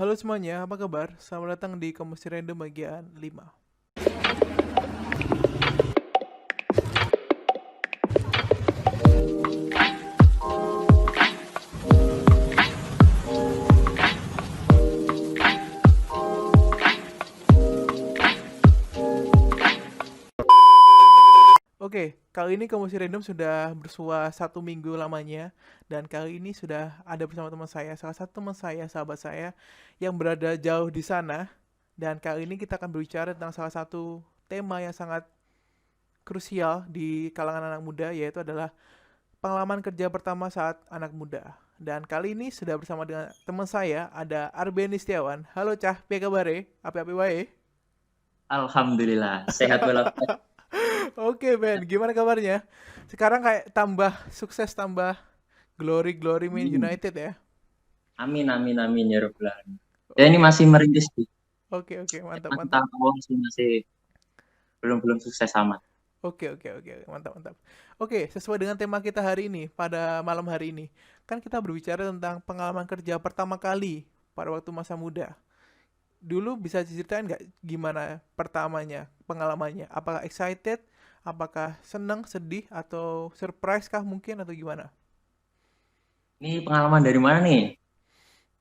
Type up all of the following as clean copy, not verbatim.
Halo semuanya, apa kabar? Selamat datang di Komisi Random bagian 5. Oke, kali ini Komisi Random sudah bersua 1 minggu lamanya. Dan kali ini sudah ada bersama teman saya, salah satu teman saya, sahabat saya, yang berada jauh di sana. Dan kali ini kita akan berbicara tentang salah satu tema yang sangat krusial di kalangan anak muda, yaitu adalah pengalaman kerja pertama saat anak muda. Dan kali ini sudah bersama dengan teman saya, ada Arben Istiawan. Halo Cah, apa kabar? Apa-apa wae? Alhamdulillah, sehat walafiat. Oke Ben, gimana kabarnya? Sekarang kayak tambah sukses, tambah glory-glory main Amin. United ya? Amin, amin, amin ya Rabbal alamin. Ya ini Oke, masih merintis sih. oke, mantap, Masih mantap. tahap awal sih, masih belum belum sukses amat. Oke, mantap, mantap. Oke, sesuai dengan tema kita hari ini, pada malam hari ini, kan kita berbicara tentang pengalaman kerja pertama kali pada waktu masa muda. Dulu bisa diceritain nggak gimana pertamanya, pengalamannya? Apakah excited, apakah senang, sedih, atau surprise kah mungkin, atau gimana? Ini pengalaman dari mana nih?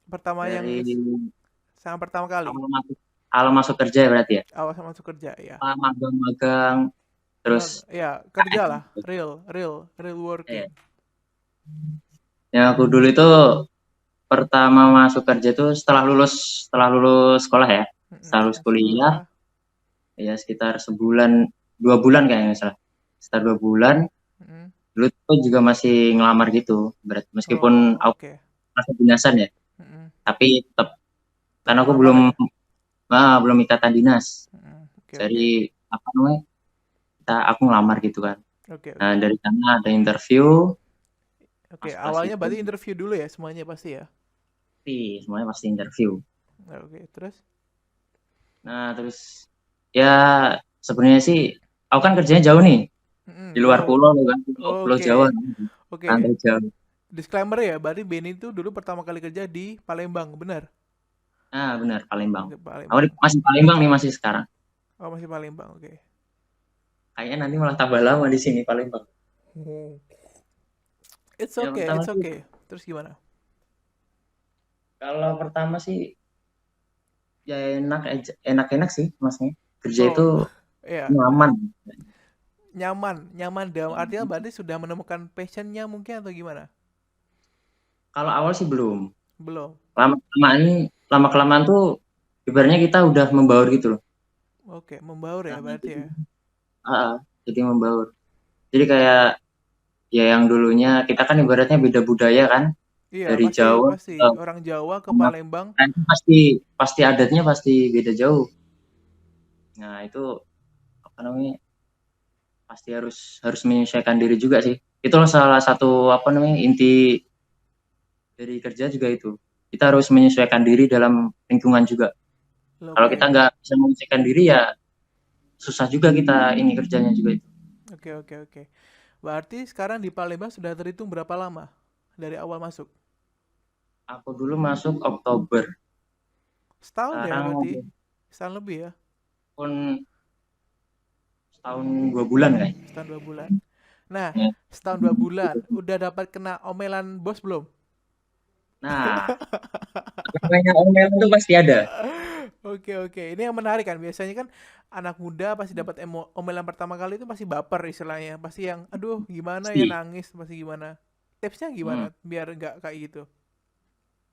Pertama Dari yang sangat pertama kali, awal masuk awal masuk kerja ya berarti ya? awal sama masuk kerja, ya. Magang-magang terus Ya, kerja lah, gitu. real working. Eh, yang aku dulu itu pertama masuk kerja itu setelah lulus sekolah ya. Setelah lulus kuliah Sekolah. ya sekitar sebulan 2 bulan kayaknya nggak salah. Sekitar 2 bulan Mm. dulu tuh juga masih ngelamar gitu. Berarti meskipun Oh, aku oke. merasa dinasan ya, Mm. tapi tetap Tetap karena aku ngelamar belum ya. belum ikatan dinas. Oke. Jadi apa namanya? Aku ngelamar gitu kan. Nah, Oke. dari sana ada interview, Oke, masuk ke awalnya situ. berarti interview dulu ya semuanya pasti ya. Pasti semuanya pasti interview. Oke, terus? Nah, terus ya sebenarnya sih aku kan kerjanya jauh nih, di luar Jauh. pulau kan, pulau Jawa, Oke. Oke. pantai jauh. Disclaimer ya, berarti Benny itu dulu pertama kali kerja di Palembang, benar? Nah, benar Palembang. Oke, Aku Palembang. masih Palembang nih masih sekarang. Oh, masih Palembang, oke. Kayaknya nanti malah tambah lama di sini Palembang. Oh. Ya pertama It's sih, okay. Terus gimana? kalau pertama sih ya enak-enak sih maksudnya. Kerja itu Oh, ya. nyaman. Nyaman dalam artian berarti sudah menemukan passionnya mungkin atau gimana? Kalau awal sih belum. Belum. Lama kelamaan tuh ibaratnya kita udah membaur gitu loh. Oke, membaur ya Nah, berarti jadi, ya. jadi membaur. Jadi kayak ya yang dulunya kita kan ibaratnya beda budaya kan, Iya, dari pasti Jawa pasti ke orang Jawa ke Sumatera. Palembang. Nah, itu pasti pasti adatnya pasti beda jauh. Nah, itu apa namanya? Pasti harus harus menyesuaikan diri juga sih. Itu salah satu apa namanya? Inti dari kerja juga itu. Kita harus menyesuaikan diri dalam lingkungan juga. Kalau kita Oke. nggak bisa menyesuaikan diri ya susah juga kita ini kerjanya juga itu. Oke. Berarti sekarang di Palembang sudah terhitung berapa lama dari awal masuk? Aku dulu masuk Oktober. Setahun ya Sekarang berarti? Setahun lebih ya? pun setahun 2 bulan kayak. Setahun 2 bulan. Nah, Ya. setahun 2 bulan, udah dapat kena omelan bos belum? Nah, namanya omel itu pasti ada. Oke. Ini yang menarik kan. Biasanya kan anak muda pasti dapat omelan pertama kali itu pasti baper istilahnya. Pasti yang, aduh gimana ya Pasti. nangis, pasti gimana. Tipsnya gimana Hmm. biar nggak kayak gitu?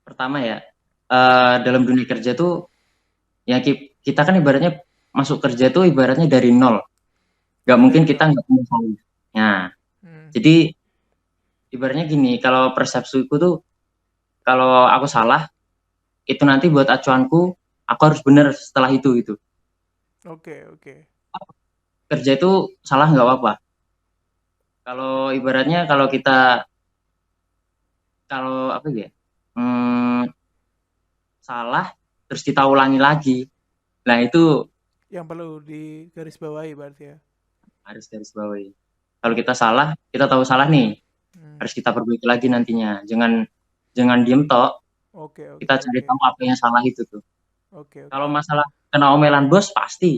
Pertama ya, dalam dunia kerja tuh ya kita kan ibaratnya masuk kerja tuh ibaratnya dari nol. Nggak Oh mungkin dari kita nol. nggak punya salary. Nah, Hmm. jadi ibaratnya gini, kalau persepsiku tuh kalau aku salah, itu nanti buat acuanku, aku harus benar setelah itu gitu. Oke. Kerja itu salah nggak apa-apa. Kalau ibaratnya kalau apa ya, hmm, salah terus kita ulangi lagi. Nah itu Yang perlu digarisbawahi berarti ya. harus garis bawahi. Kalau kita salah, kita tahu salah nih, Hmm. harus kita perbaiki lagi nantinya. Jangan jangan diem tok. Oke, Kita oke, cari oke. tahu apa yang salah itu tuh. Oke, Kalau oke. masalah kena omelan bos pasti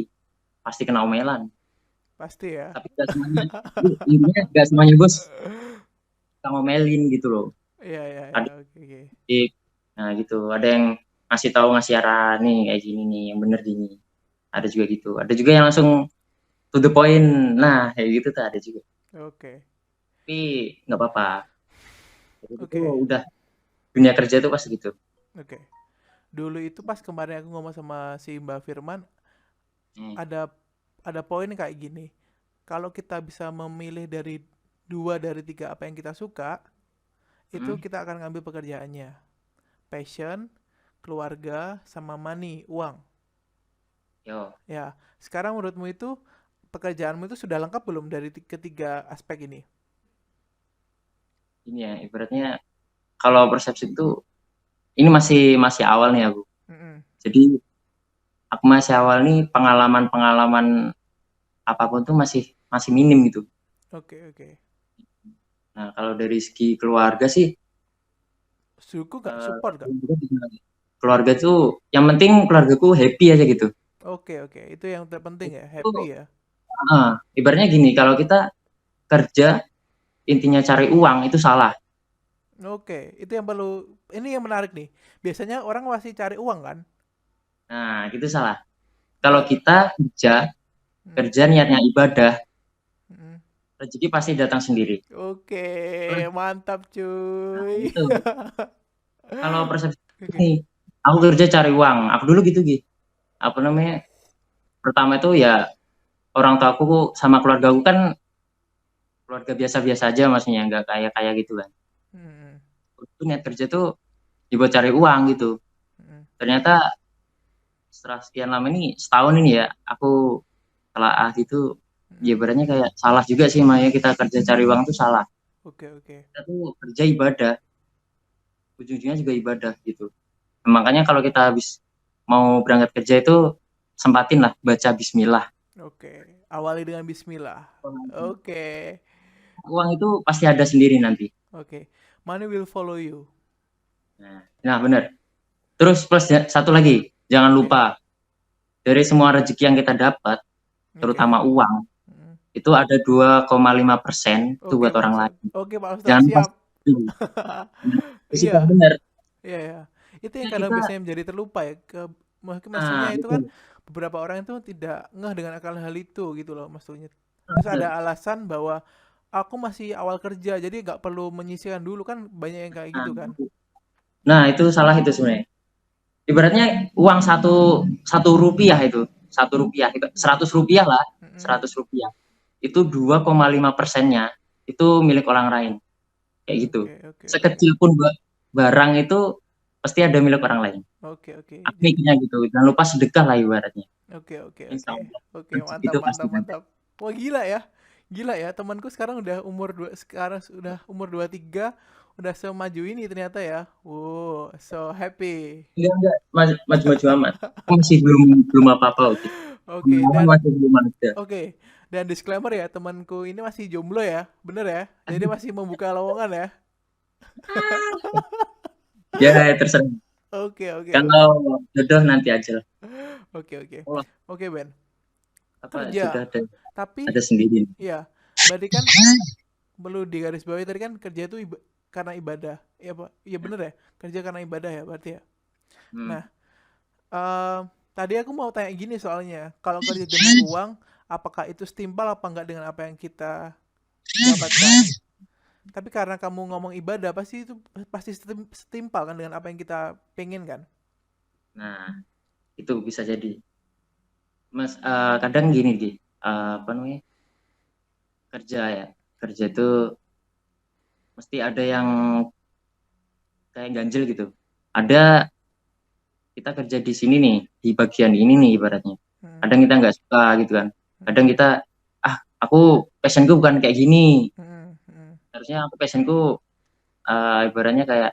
kena omelan. Pasti ya. Tapi nggak semuanya, intinya nggak semuanya bos kita ngomelin gitu loh. Iya, iya, iya. Ada Oke, oke. kritik, nah gitu. Ada yang ngasih tahu ngasih arah nih kayak gini nih, yang bener gini. Ada juga gitu. Ada juga yang langsung to the point. Nah kayak gitu tuh ada juga. Oke. Tapi nggak apa-apa. Jadi itu Oke. udah dunia kerja tuh pasti gitu. Oke. Dulu itu pas kemarin aku ngomong sama si Mbak Firman, Hmm. ada poin kayak gini. Kalau kita bisa memilih dari 2 dari 3 apa yang kita suka, itu Hmm. kita akan ngambil pekerjaannya. Passion, keluarga, sama money, uang. Yo, Ya, sekarang menurutmu itu pekerjaanmu itu sudah lengkap belum dari ketiga aspek ini? ini ya ibaratnya kalau persepsi itu ini masih masih awal nih aku. Mm-mm. Jadi aku masih awal nih pengalaman-pengalaman apapun tuh masih masih minim gitu. Oke, oke. Nah, kalau dari segi keluarga sih Suku gak? Support gak? keluarga tuh yang penting keluargaku happy aja gitu. Oke, oke. Itu yang terpenting ya, Itu happy ya. ibaratnya gini, kalau kita kerja intinya cari uang itu salah. Oke, itu yang perlu. Ini yang menarik nih. Biasanya orang masih cari uang kan? Nah, gitu salah. Kalau Nggak. kita kerja, Mm, kerja niatnya ibadah, mm. rezeki pasti datang sendiri. Oke, Terus, mantap nah cuy. itu. Kalau persepsi Oke. ini, aku kerja cari uang. Aku dulu gitu, Gi. Apa namanya? Pertama itu ya orang tua aku sama keluarga aku kan keluarga biasa-biasa aja maksudnya, nggak kaya-kaya gitu kan. Mm, Itu niat kerja tuh dibuat cari uang gitu. mm, Ternyata setelah sekian lama ini, setahun ini ya, aku telaah gitu, ya mm. ibaratnya kayak salah juga sih, Maya kita kerja cari uang tuh salah. Oke, oke. Kita tuh kerja ibadah, ujung-ujungnya juga ibadah gitu. Makanya kalau kita habis mau berangkat kerja itu, sempatin lah baca bismillah. Oke. Awali dengan bismillah. Oke. Uang itu pasti ada sendiri nanti. Oke. Money will follow you. Nah benar. Terus plus satu lagi, jangan Oke. lupa dari semua rezeki yang kita dapat, Oke. terutama uang, Mm. itu ada 2,5% itu Oke, buat Pak orang Ustadz. lain. Oke, Pak Ustadz. Jangan lupa. Siap. Itu Iya. sudah benar. Iya, ya. Itu yang Ya, kadang kita, biasanya menjadi terlupa ya. Maksudnya itu kan itu. beberapa orang itu tidak ngeh dengan akal hal itu gitu loh maksudnya. Terus ada alasan bahwa aku masih awal kerja jadi nggak perlu menyisihkan dulu kan banyak yang kayak Nah, gitu kan. nah, itu salah itu sebenarnya. Ibaratnya uang satu rupiah itu, Rp1, Iya. 100 rupiah lah, Mm-mm. 100 rupiah. Itu 2,5%-nya itu milik orang lain. Kayak gitu. Oke, oke, oke. Sekecil pun barang itu pasti ada milik orang lain. Oke, oke. Aku mikirnya gitu. Jangan lupa sedekah lah ibaratnya. Oke, oke, Insya oke. Allah. Oke, Rezeki mantap, itu pasti mantap, ada. mantap. Wah, gila ya. Gila ya, temanku sekarang udah sekarang sudah umur 23 udah semaju ini ternyata ya. Wow, so happy. Enggak. Maju-maju amat. Aku masih belum belum apa-apa. Oke. Oke, Pengalaman dan masih belum ada. oke, dan disclaimer ya, temanku ini masih jomblo ya, bener ya? Jadi masih membuka lowongan ya. Ya, terserah. Oke, oke, Kalau oke. jodoh nanti aja lah. Oke, oke. Allah Oke, Ben. apa sudah Kerja. Tapi ada sendiri. ya, berarti kan perlu digarisbawahi tadi kan kerja itu karena ibadah. Iya, Pak. Iya bener ya? Kerja karena ibadah ya berarti ya. Hmm. Nah, em, tadi aku mau tanya gini soalnya, kalau kerja demi uang, apakah itu setimpal apa enggak dengan apa yang kita dapatkan? Tapi karena kamu ngomong ibadah, pasti itu pasti setimpal kan dengan apa yang kita pengen kan? Nah, itu bisa jadi. Mas, kadang gini, Gi. Apa namanya? Kerja ya. Kerja itu mesti ada yang kayak ganjel gitu. Ada kita kerja di sini nih, di bagian ini nih ibaratnya. Hmm, Kadang kita nggak suka gitu kan. Kadang hmm, kita, aku passionku bukan kayak gini. hmm, hmm, Harusnya aku passionku ibaratnya kayak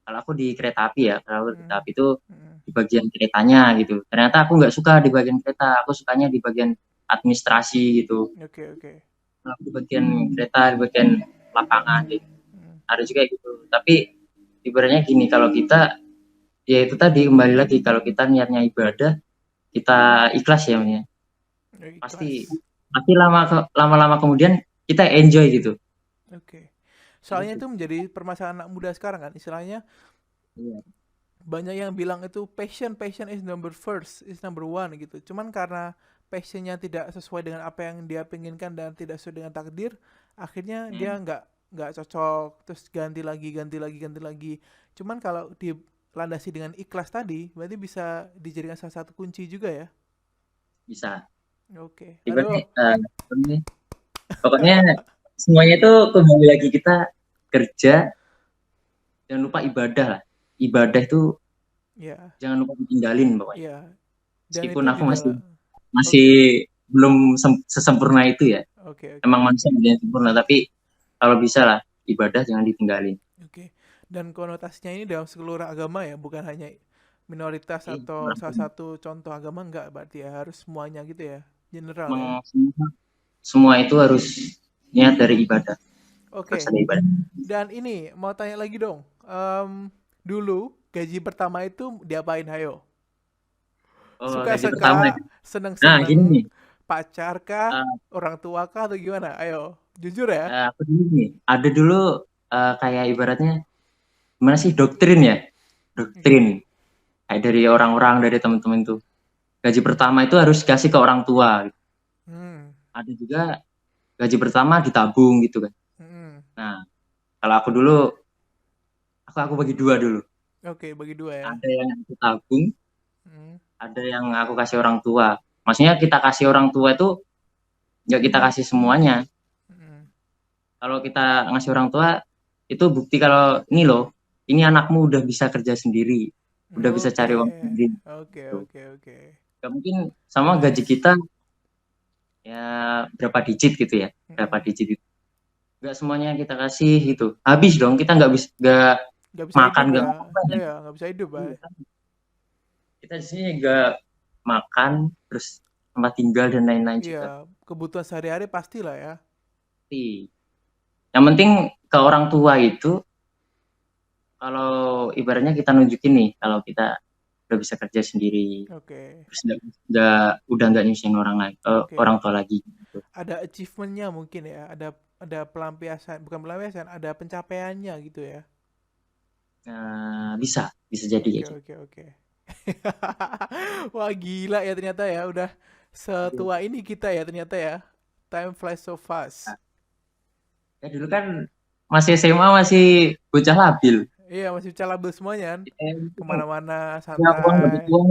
kalau aku di kereta api ya, kalau aku di kereta hmm, api itu hmm. di bagian keretanya gitu. Ternyata aku nggak suka di bagian kereta, aku sukanya di bagian administrasi gitu. Oke, oke. Kalau aku di bagian kereta, di bagian lapangan gitu. Hmm, Ada juga gitu. Tapi ibaratnya gini, kalau kita ya itu tadi kembali lagi kalau kita niatnya ibadah, kita ikhlas ya, Mas, ya. Pasti Ikhlas. pasti lama-lama kemudian kita enjoy gitu. Oke. Soalnya Gitu. itu menjadi permasalahan anak muda sekarang kan. Istilahnya Iya. banyak yang bilang itu passion is number first, is number one gitu. Cuman karena passionnya tidak sesuai dengan apa yang dia penginkan dan tidak sesuai dengan takdir, akhirnya dia Hmm. nggak cocok, terus ganti lagi. Cuman kalau dilandasi dengan ikhlas tadi, berarti bisa dijadikan salah satu kunci juga ya. Bisa. Oke. Ibaratnya Aduh. pokoknya semuanya itu kembali lagi kita kerja, jangan lupa ibadah lah. Ibadah itu Ya, jangan lupa ditinggalin pokoknya. ya. Dan Meskipun itu di aku masih dalam. masih Oke. belum sesempurna itu ya. Oke, oke, Emang oke. manusia belum sempurna, tapi kalau bisa lah ibadah jangan ditinggalin. Oke. Dan konotasinya ini dalam seluruh agama ya, bukan hanya minoritas Jadi atau salah satu contoh agama enggak berarti ya, harus semuanya gitu ya. General ya. semua itu harus niat dari ibadah. Harus Oke. ada ibadah. Dan ini mau tanya lagi dong. Dulu gaji pertama itu diapain hayo? Oh, gaji pertama ya. Suka-suka, Nah, gini nih. seneng-seneng, pacar kah, eh, orang tua kah atau gimana? Ayo, jujur ya. aku dulu nih, ada dulu kayak ibaratnya gimana sih doktrin ya? Doktrin Oke. kayak dari orang-orang dari teman-teman tuh. Gaji pertama itu harus dikasih ke orang tua. Hmm. Ada juga gaji pertama ditabung gitu kan. Hmm. Nah, kalau aku dulu, aku bagi dua dulu. Oke, bagi dua ya. Ada yang aku tabung, Hmm. ada yang aku kasih orang tua. Maksudnya kita kasih orang tua itu ya kita kasih semuanya. Hmm. Kalau kita ngasih orang tua itu bukti kalau ini loh, ini anakmu udah bisa kerja sendiri, udah bisa Oke, cari uang sendiri. oke, Gitu. oke, oke. Gak mungkin sama gaji Nice. kita ya berapa digit gitu ya, berapa Mm-mm. digit itu. Gak semuanya kita kasih gitu. Habis dong kita nggak bisa nggak Nggak bisa makan hidup nggak ya. apa Oh ya. ya, nggak bisa hidup ya. Kita di sini nggak makan terus tempat tinggal dan lain-lain Iya, juga. kebutuhan sehari-hari pastilah ya. Tapi yang penting ke orang tua itu kalau ibaratnya kita nunjukin nih kalau kita udah bisa kerja sendiri Oke, terus udah nggak nyusahin orang lain oke. orang tua lagi gitu. Ada achievementnya mungkin ya. Ada pelampiasan, bukan pelampiasan, ada pencapaiannya gitu ya. Bisa bisa jadi Oke, kayak gitu. oke, oke. Wah gila ya ternyata ya. Udah setua ini kita ya ternyata ya. Time flies so fast. Nah, ya dulu kan masih SMA masih bocah labil. Iya masih calabel semuanya kan. Itu kan Kemana-mana punya uang dapat santai. uang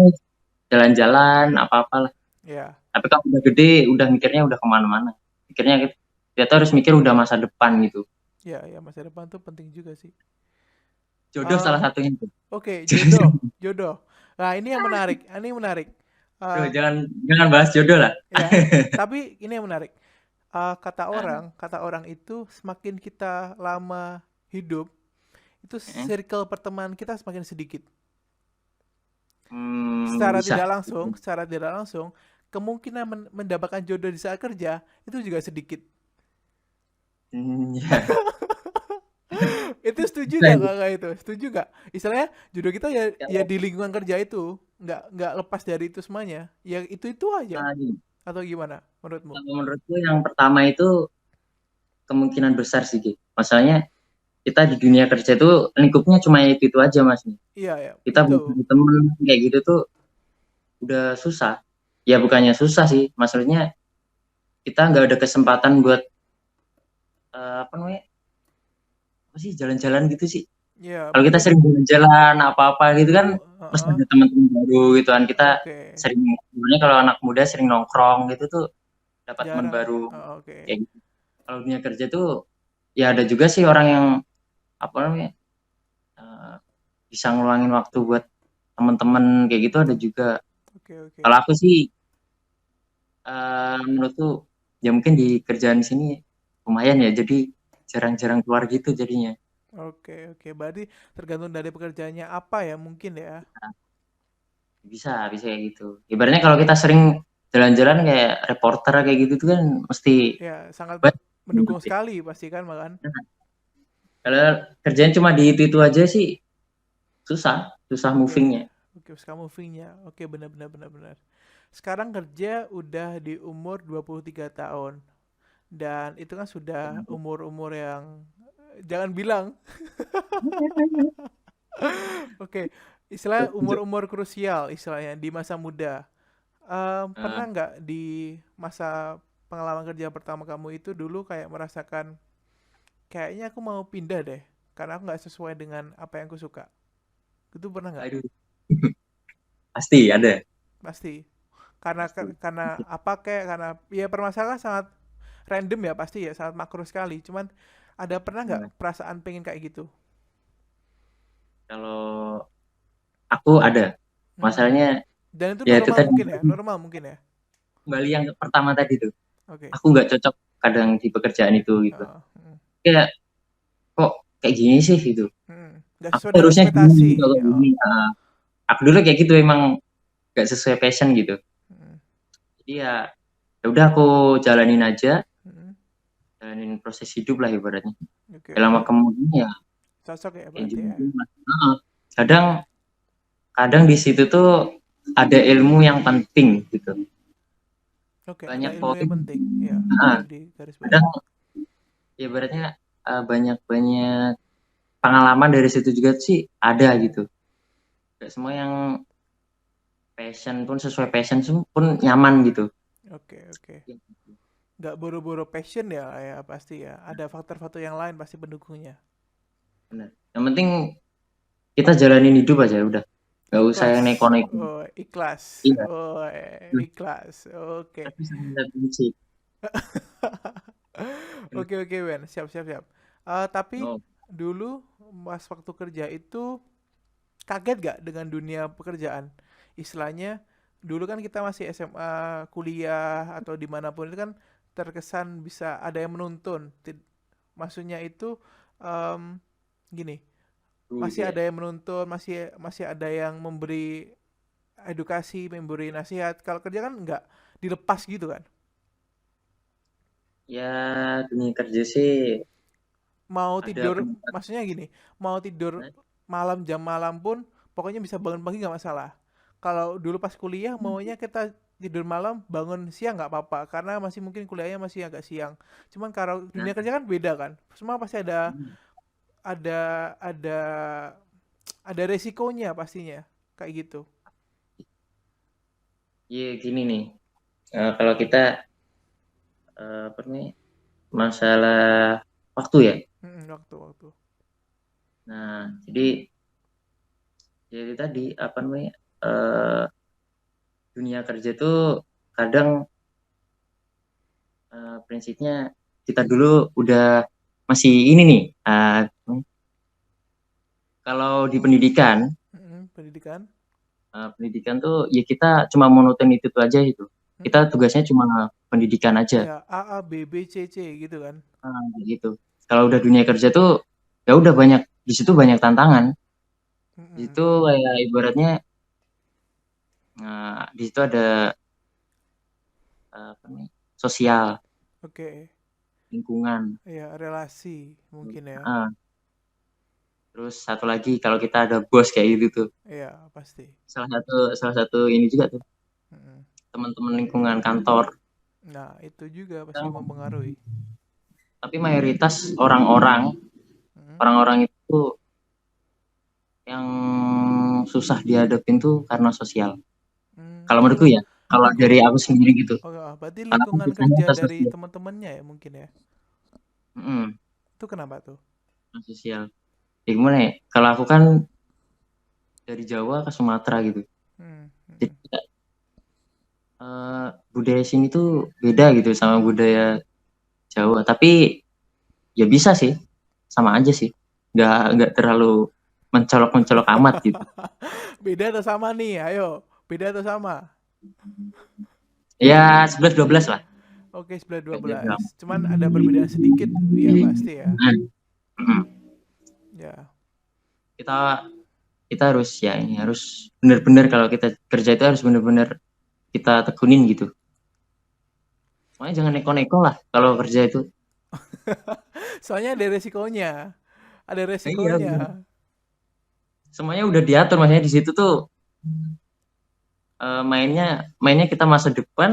jalan-jalan apa-apa. Ya, Tapi kalau udah gede, udah mikirnya udah kemana-mana. Mikirnya kita tuh harus mikir udah masa depan gitu. ya, ya masa depan tuh penting juga sih. Jodoh salah Eh, satunya tuh. Oke, jodoh, jodoh. Nah, ini yang menarik. Ini yang menarik. Aduh, Eh, jangan bahas jodoh lah. ya, tapi ini yang menarik. Nah, Kata orang itu semakin kita lama hidup, itu circle pertemanan kita semakin sedikit. bisa. Secara tidak langsung, kemungkinan mendapatkan jodoh di saat kerja itu juga sedikit. Ya. Itu setuju Bisa gak itu. kakak itu? Setuju gak? Istilahnya jodoh kita ya ya Kalau di lingkungan kerja itu, nggak lepas dari itu semuanya. Ya itu aja. gini, Atau gimana menurutmu? kalau menurutku yang pertama itu kemungkinan besar sih, Ki. Masalahnya kita di dunia kerja itu lingkupnya cuma itu aja, Mas. Iya ya, Kita itu. butuh temen kayak gitu tuh udah susah. Ya bukannya susah sih, maksudnya kita nggak ada kesempatan buat apa namanya, apa sih jalan-jalan gitu sih. Ya, Kalau kita mungkin sering jalan-jalan apa-apa gitu kan, mesti heeh. ada teman-teman baru gitu kan. Kita Oke. sering, sebenarnya kalau anak muda sering nongkrong gitu tuh dapat teman Jarang. baru Oh, oke. kayak gitu. Kalau dunia kerja tuh ya ada juga sih orang yang apa namanya eh, bisa ngeluangin waktu buat teman-teman kayak gitu ada juga. Oke, oke. Kalau aku sih menurutku ya mungkin di kerjaan di sini lumayan ya, jadi jarang-jarang keluar gitu jadinya. Oke, oke. Berarti tergantung dari pekerjaannya apa ya mungkin ya. Bisa kayak gitu. Ibaratnya kalau kita sering jalan-jalan kayak reporter kayak gitu tuh kan mesti Ya, sangat buat mendukung sekali pasti kan makan. Kalau kerjaan cuma di itu aja sih susah Oke, movingnya. oke, sekarang movingnya. Oke, benar benar benar benar. Sekarang kerja udah di umur 23 tahun. Dan itu kan sudah umur-umur yang jangan bilang. Oke, istilah umur-umur krusial istilahnya di masa muda. Nah, Pernah nggak di masa pengalaman kerja pertama kamu itu dulu kayak merasakan kayaknya aku mau pindah deh karena aku nggak sesuai dengan apa yang aku suka. Itu pernah nggak? aduh, pasti ada, Pasti. Karena pasti. karena apa kayak karena ya permasalahan sangat random ya pasti ya sangat makro sekali. Cuman ada pernah nggak Nah, perasaan pengen kayak gitu? kalau aku ada, Mm-mm. masalahnya Dan itu ya itu normal tadi, mungkin ya, normal mungkin ya. kembali yang pertama tadi tuh, Oke. aku nggak cocok kadang di pekerjaan itu gitu. Mm. Kayak kok kayak gini sih gitu. Nggak Aku sesuai dengan harusnya gini ekspektasi. gitu kayak Oh. gini. Aku dulu kayak gitu emang nggak sesuai passion gitu. Mm. Jadi ya udah aku jalanin aja, Mm. jalanin proses hidup lah ibaratnya. Oke Ya, lama oke. kemudian ya Cocok ya kayak berarti ya. gitu. Kadang kadang di situ tuh ada ilmu yang penting gitu. Oke, ada Banyak ilmu poin. yang penting. Ya, Nah, boleh di garis kadang bawahi. ya ibaratnya banyak banyak pengalaman dari situ juga sih ada gitu. Gak semua yang passion pun sesuai passion pun nyaman gitu. Oke oke. Nggak buru-buru passion ya, ya pasti ya. Ada faktor-faktor yang lain pasti pendukungnya. Benar. Yang penting kita jalanin hidup aja udah. Gak usah yang Ikhlas. neko-neko. Oh, ikhlas. Iya. Oh, ikhlas. Oke. Tapi sambil musik. Oke oke Wen, siap siap siap. Tapi Oh, dulu pas waktu kerja itu kaget gak dengan dunia pekerjaan? Istilahnya dulu kan kita masih SMA, kuliah atau dimanapun itu kan terkesan bisa ada yang menuntun. Maksudnya itu em, gini, masih iya. ada yang menuntun, masih masih ada yang memberi edukasi, memberi nasihat. Kalau kerja kan nggak dilepas gitu kan. Ya dunia kerja sih Mau ada tidur, peningkatan. maksudnya gini, mau tidur malam jam malam pun pokoknya bisa bangun pagi nggak masalah. Kalau dulu pas kuliah maunya kita tidur malam bangun siang nggak apa-apa karena masih mungkin kuliahnya masih agak siang. Cuman kalau Nah, dunia kerja kan beda kan. Semua pasti ada ada ada resikonya pastinya kayak gitu. iya gini nih. Kalau kita apa nih masalah waktu ya. Waktu-waktu. Nah, jadi tadi apa namanya eh, dunia kerja tuh kadang prinsipnya kita dulu udah masih ini nih. Kalau di pendidikan, Pendidikan. pendidikan tuh ya kita cuma monoton itu aja itu. Kita Mm-mm. tugasnya cuma pendidikan aja. Ya A A B B C C gitu kan. Gitu. Kalau udah dunia kerja tuh ya udah banyak di situ banyak tantangan. Di Mm-mm. situ kayak ibaratnya di situ ada apa namanya sosial, Oke. lingkungan. Ya relasi mungkin ya. Ah, terus satu lagi kalau kita ada bos kayak gitu tuh. Iya pasti. Salah satu ini juga tuh Mm-mm. teman-teman lingkungan kantor. Nah itu juga pasti Kadang- mempengaruhi. Tapi mayoritas orang-orang Mm. orang-orang itu yang susah dihadapin tuh karena sosial. Kalau menurutku ya, kalau dari Lingkungan. aku sendiri gitu. Oh, berarti Karena aku lingkungan susahnya kerja atas dari sosial. teman-temannya ya mungkin ya. Mm-mm, Itu kenapa tuh? atas sosial. Ya gimana ya? Kalau aku kan dari Jawa ke Sumatera gitu. Hmm. Jadi budaya sini tuh beda gitu sama budaya Jawa. Tapi ya bisa sih, sama aja sih. Nggak terlalu mencolok-mencolok amat gitu. Beda atau sama nih? Ayo, beda atau sama? Ya 11-12 lah. Oke, sebelah dua Nggak jauh. belas. Cuman ada perbedaan sedikit, ya pasti ya. Mm-mm. Ya. Kita kita harus ya ini harus benar-benar kalau kita kerja itu harus benar-benar kita tekunin gitu. Makanya jangan neko-neko lah kalau kerja itu. Soalnya ada resikonya. Ada Iya, bener. resikonya. Semuanya udah diatur, makanya di situ tuh mainnya mainnya kita masa depan,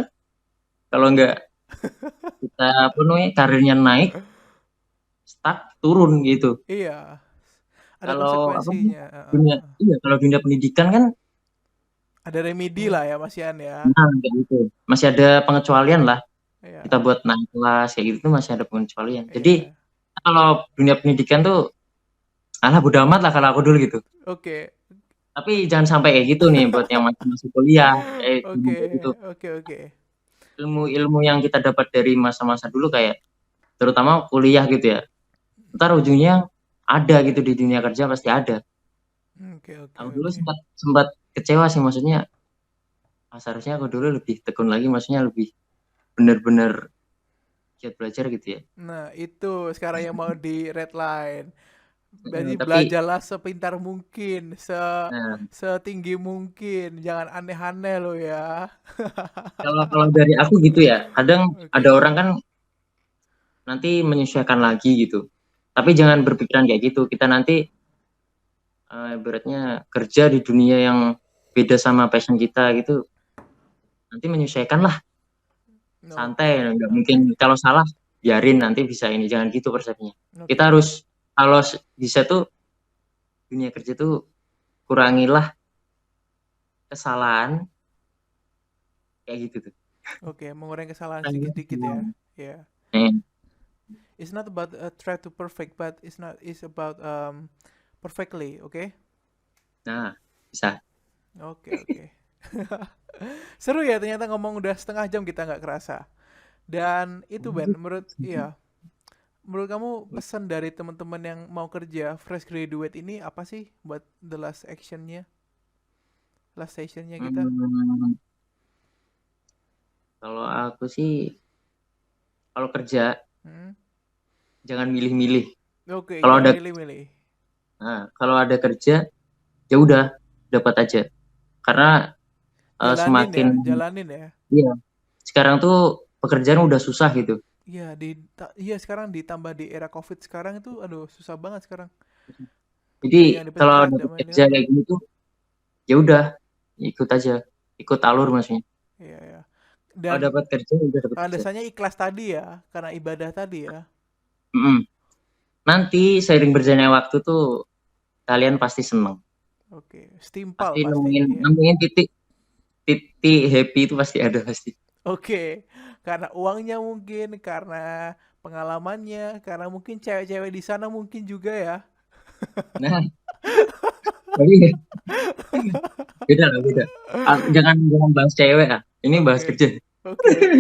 kalau nggak kita apa namanya karirnya naik, stuck turun gitu. Iya, ada Kalau apa sih konsekuensinya. dunia, iya kalau dunia pendidikan kan, Ada remedi lah ya Mas Yan ya. nah kayak gitu masih ada pengecualian lah, kita Iya, buat naik kelas kayak gitu tuh masih ada pengecualian. Jadi iya. kalau dunia pendidikan tuh alah bodo amat lah kalau aku dulu gitu. Oke, Tapi jangan sampai kayak gitu nih buat yang masih masih kuliah, oke, kayak gitu. oke, oke. Ilmu-ilmu yang kita dapat dari masa-masa dulu kayak terutama kuliah gitu ya, ntar ujungnya ada gitu di dunia kerja pasti ada. Oke, oke, Aku dulu oke. sempat sempat kecewa sih, maksudnya seharusnya aku dulu lebih tekun lagi, maksudnya lebih bener-bener giat belajar gitu ya. Nah, itu sekarang yang mau di red line. Berarti Tapi belajarlah sepintar mungkin, nah, setinggi mungkin. Jangan aneh-aneh lo ya. kalau kalau dari aku gitu ya, kadang ada Oke. orang kan nanti menyesuaikan lagi gitu. Tapi jangan berpikiran kayak gitu. Kita nanti ibaratnya kerja di dunia yang beda sama passion kita gitu, nanti menyesuaikan lah, santai, Oke, nggak mungkin oke. kalau salah biarin nanti bisa ini, jangan gitu persepsinya. Kita Oke. harus kalau bisa tuh dunia kerja tuh kurangilah kesalahan kayak gitu tuh. Oke, mengurangi kesalahan Kurangilah sedikit-sedikit ya. kesalahan. Ya. Eh, It's not about try to perfect, but it's about perfectly, oke? nah bisa. Oke, oke. Seru ya ternyata ngomong udah setengah jam kita nggak kerasa. Dan itu Ben, menurut kamu pesan dari teman-teman yang mau kerja fresh graduate ini apa sih buat the last actionnya, last sessionnya kita? Hmm, kalau aku sih kalau kerja Hmm? jangan milih-milih. Oke, Kalau jangan ada milih-milih. kalau ada kerja ya udah dapat aja. Karena Jalanin semakin ya, jalanin ya. iya, sekarang tuh pekerjaan udah susah gitu. Iya, iya sekarang ditambah di era COVID sekarang itu aduh susah banget sekarang. Jadi Banyak yang kalau dipecat dan dapat banyak kerja yang kayak gini tuh ya udah ikut aja, ikut alur maksudnya. iya ya. Kalau Dan dapat kerja udah dapat kerja. landasannya ikhlas tadi ya, karena ibadah tadi ya. Mm-mm. Nanti seiring berjalannya waktu tuh kalian pasti seneng, Oke, setimpal pasti pastinya nemuin ya. nemuin titik titik happy itu pasti ada pasti. Oke, karena uangnya mungkin, karena pengalamannya, karena mungkin cewek-cewek di sana mungkin juga ya. Nah, tapi beda lah beda. Jangan jangan bahas cewek ah, ini bahas Oke, kerja. oke, oke.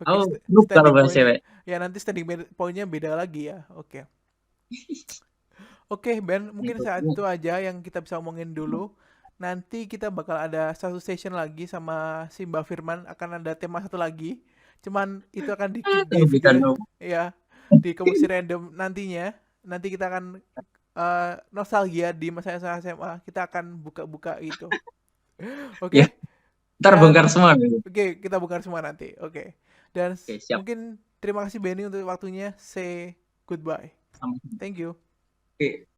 Oke, Aku grup kalau standing bahas point. cewek. Ya nanti standing pointnya beda lagi ya. Oke. Oke, Ben, Ini mungkin saat pokoknya itu aja yang kita bisa omongin dulu. Nanti kita bakal ada satu session lagi sama si Mbak Firman, akan ada tema satu lagi. Cuman itu akan di keep di bisa video no. ya, di komisi random nantinya. Nanti kita akan nostalgia di masa-masa SMA. Kita akan buka-buka itu. Ya, Oke? ntar bongkar Dan semua nih. oke, kita buka semua nanti. Oke. Dan Oke, siap. mungkin terima kasih Benny untuk waktunya. Say goodbye. Sama. Thank you. Oke.